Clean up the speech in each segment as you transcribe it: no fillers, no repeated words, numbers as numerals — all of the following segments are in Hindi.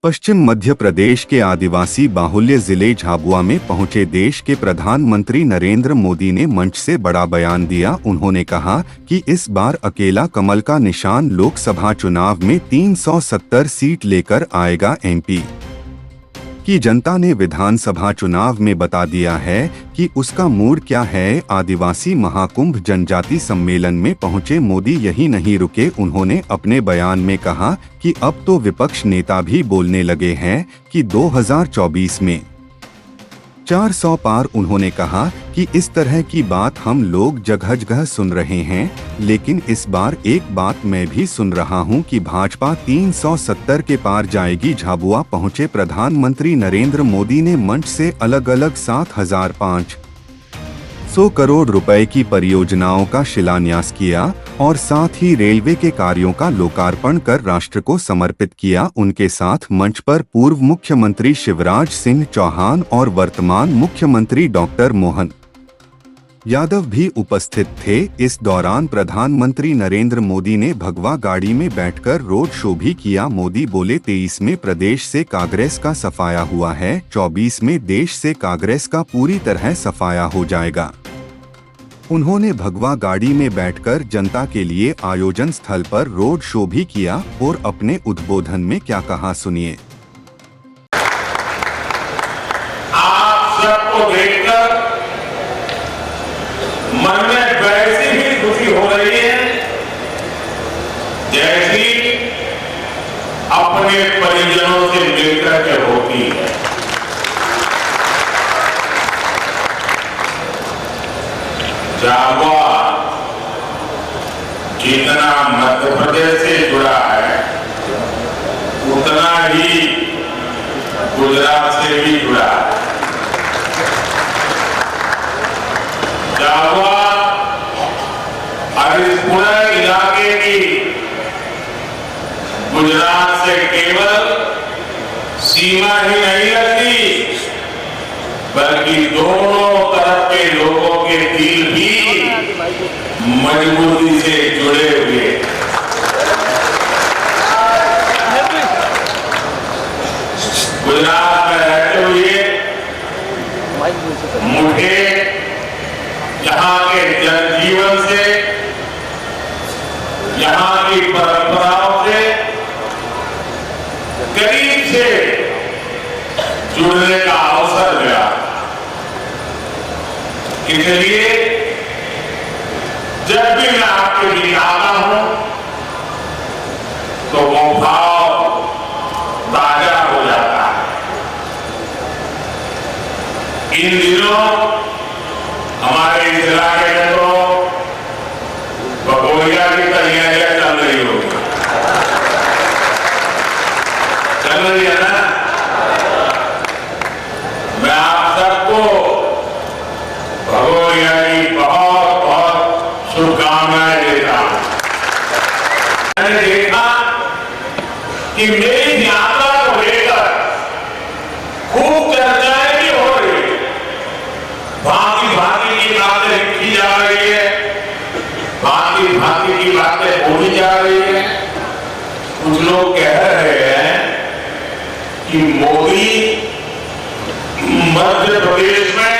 पश्चिम मध्य प्रदेश के आदिवासी बाहुल्य जिले झाबुआ में पहुंचे देश के प्रधानमंत्री नरेंद्र मोदी ने मंच से बड़ा बयान दिया। उन्होंने कहा कि इस बार अकेला कमल का निशान लोकसभा चुनाव में 370 सीट लेकर आएगा। एमपी की जनता ने विधानसभा चुनाव में बता दिया है कि उसका मूड क्या है। आदिवासी महाकुंभ जनजाति सम्मेलन में पहुंचे मोदी यही नहीं रुके। उन्होंने अपने बयान में कहा कि अब तो विपक्ष नेता भी बोलने लगे हैं कि 2024 में 400 पार। उन्होंने कहा कि इस तरह की बात हम लोग जगह जगह सुन रहे हैं, लेकिन इस बार एक बात मैं भी सुन रहा हूं कि भाजपा 370 के पार जाएगी। झाबुआ पहुंचे प्रधानमंत्री नरेंद्र मोदी ने मंच से अलग अलग 7,500 करोड़ रुपए की परियोजनाओं का शिलान्यास किया और साथ ही रेलवे के कार्यों का लोकार्पण कर राष्ट्र को समर्पित किया। उनके साथ मंच पर पूर्व मुख्यमंत्री शिवराज सिंह चौहान और वर्तमान मुख्यमंत्री डॉक्टर मोहन यादव भी उपस्थित थे। इस दौरान प्रधानमंत्री नरेंद्र मोदी ने भगवा गाड़ी में बैठकर रोड शो भी किया। मोदी बोले, 23 में प्रदेश से कांग्रेस का सफाया हुआ है, 24 में देश से कांग्रेस का पूरी तरह सफाया हो जाएगा। उन्होंने भगवा गाड़ी में बैठकर जनता के लिए आयोजन स्थल पर रोड शो भी किया और अपने उद्बोधन में क्या कहा, सुनिए। आप सबको देखकर मन में वैसी ही खुशी हो रही है जैसी अपने परिजनों से मिलकर के होती है। झाबुआ जितना मध्य प्रदेश से जुड़ा है उतना ही गुजरात से भी जुड़ा है। झाबुआ और इस पूरे इलाके की गुजरात से केवल सीमा ही नहीं लगती, बल्कि दोनों तरफ के लोगों के दिल भी मजबूती से जुड़े हुए। गुजरात में रहते हुए मुझे यहाँ के जनजीवन से, यहाँ की परंपराओं से करीब से जुड़ने का अवसर मिला। इसलिए जब भी मैं आपके बीच आता हूं तो वो भाव ताजा हो जाता है। इन दिनों हमारे इस इलाके में तो भगोरिया की तैयारियां चल रही होगी, चल रही है ना। मैं आप सबको भगोरिया की बहुत बहुत शुभकामनाएं देता हूं। मैंने देखा कि मेरी यात्रा को लेकर खूब चर्चाएं भी हो रही है, भांति भांति की बातें लिखी जा रही है, भांति भांति की बातें बोली जा रही है। कुछ लोग कह रहे हैं कि मोदी मध्य प्रदेश में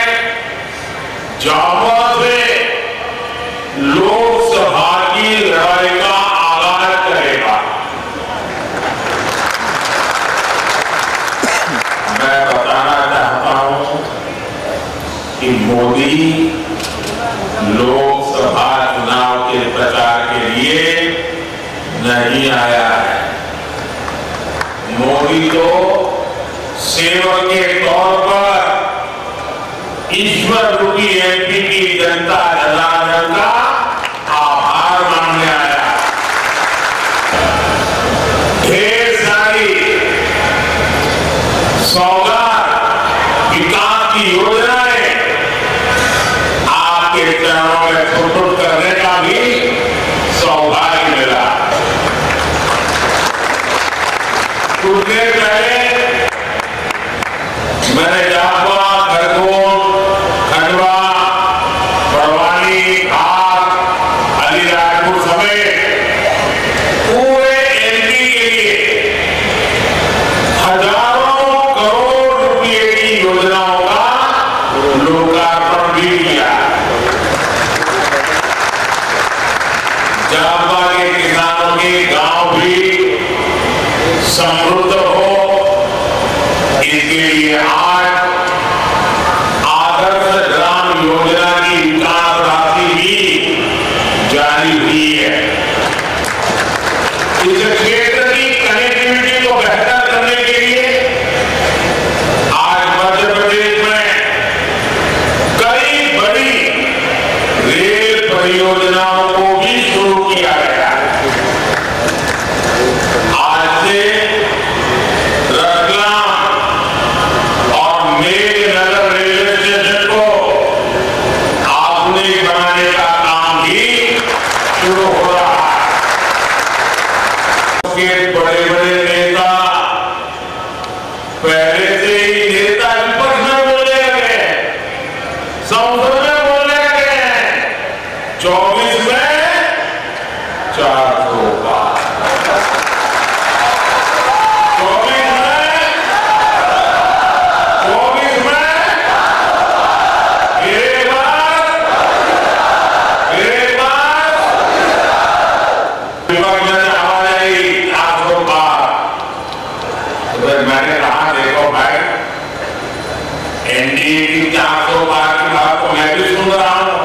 झाबुआ से लोकसभा की लड़ाई का आगाज करेगा। मैं बताना चाहता हूं कि मोदी लोकसभा चुनाव के प्रचार के लिए नहीं आया है। मोदी तो सेवक के तौर पर ईश्वर रूपी एमपी की जनता जनार्दन का आभार मानने आया। ढेर सारी सौगात, विकास की योजनाएं आपके चरणों में फुटफुट करने का भी सौभाग्य मिला। कुछ देर पहले मैंने झाबुआ, खरगोन, खंडवा, बड़वानी, धार, अलीराजपुर समेत पूरे एमपी के लिए हजारों करोड़ रुपए की योजनाओं का लोकार्पण भी किया। झाबुआ के किसानों के गांव भी समृद्ध हो, इसके लिए आज आदर्श ग्राम योजना की विकास राशि भी जारी हुई है। इस क्षेत्र की कनेक्टिविटी को बेहतर करने के लिए आज मध्य प्रदेश में कई बड़ी रेल परियोजनाओं को भी शुरू किया गया है। आज से रतलाम और मेघनगर रेलवे स्टेशन को आधुनिक बनाने का काम भी शुरू हो रहा है। के बड़े-बड़े नेता पहले से ही नेता विपक्ष में बोले गए, संसद में बोले गए, 24 में 400 बार, 24 में एक बार विपक्ष में आवाज आई 400 बार। तो मैंने कहा देखो भाई, एनडीए की 400 बार की बात तो मैं भी सुन रहा हूं,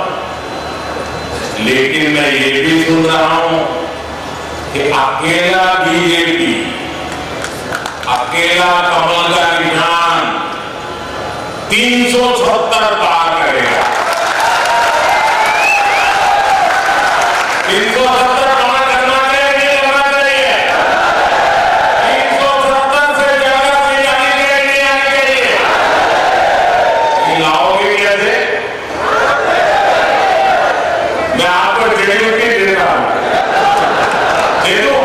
लेकिन मैं ये भी सुन रहा हूं कि अकेला बीजेपी, अकेला कमल का निशान 370 बार करेगा। 370 कमल करना चाहिए, नहीं करना चाहिए? 370 से ज्यादा सीट आनी चाहिए, नहीं आनी चाहिए? लाओगे कैसे? मैं आपको जड़ीबूटी दे रहा हूं, दे दो।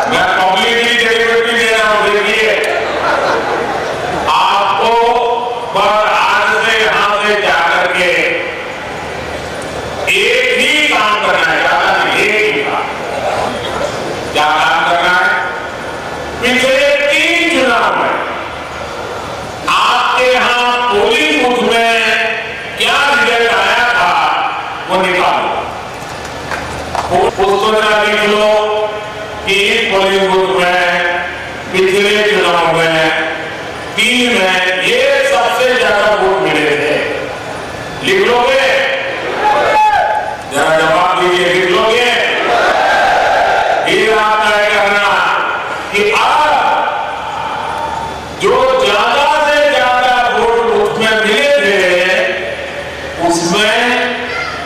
मैं पब्लिकली जड़ीबूटी दे रहा हूं। देखिए, आपको पर आज से यहां से जाकर के एक ही काम करना है, ज्यादा नहीं, एक ही काम। क्या काम करना है? पिछले 3 चुनाव में आपके यहां पोलिंग बूथ में क्या रिजल्ट आया था वो निकालो। उसको जरा लिख लो कि इस पोलिंग बूथ में पिछले चुनाव में 3 में ये सबसे ज्यादा वोट मिले थे। लिख लोगे? जरा जवाब दीजिए, लिख लोगे? फिर आप तय करना कि अब जो ज्यादा से ज्यादा वोट बूथ में मिले थे, उसमें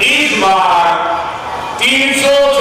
इस बार 300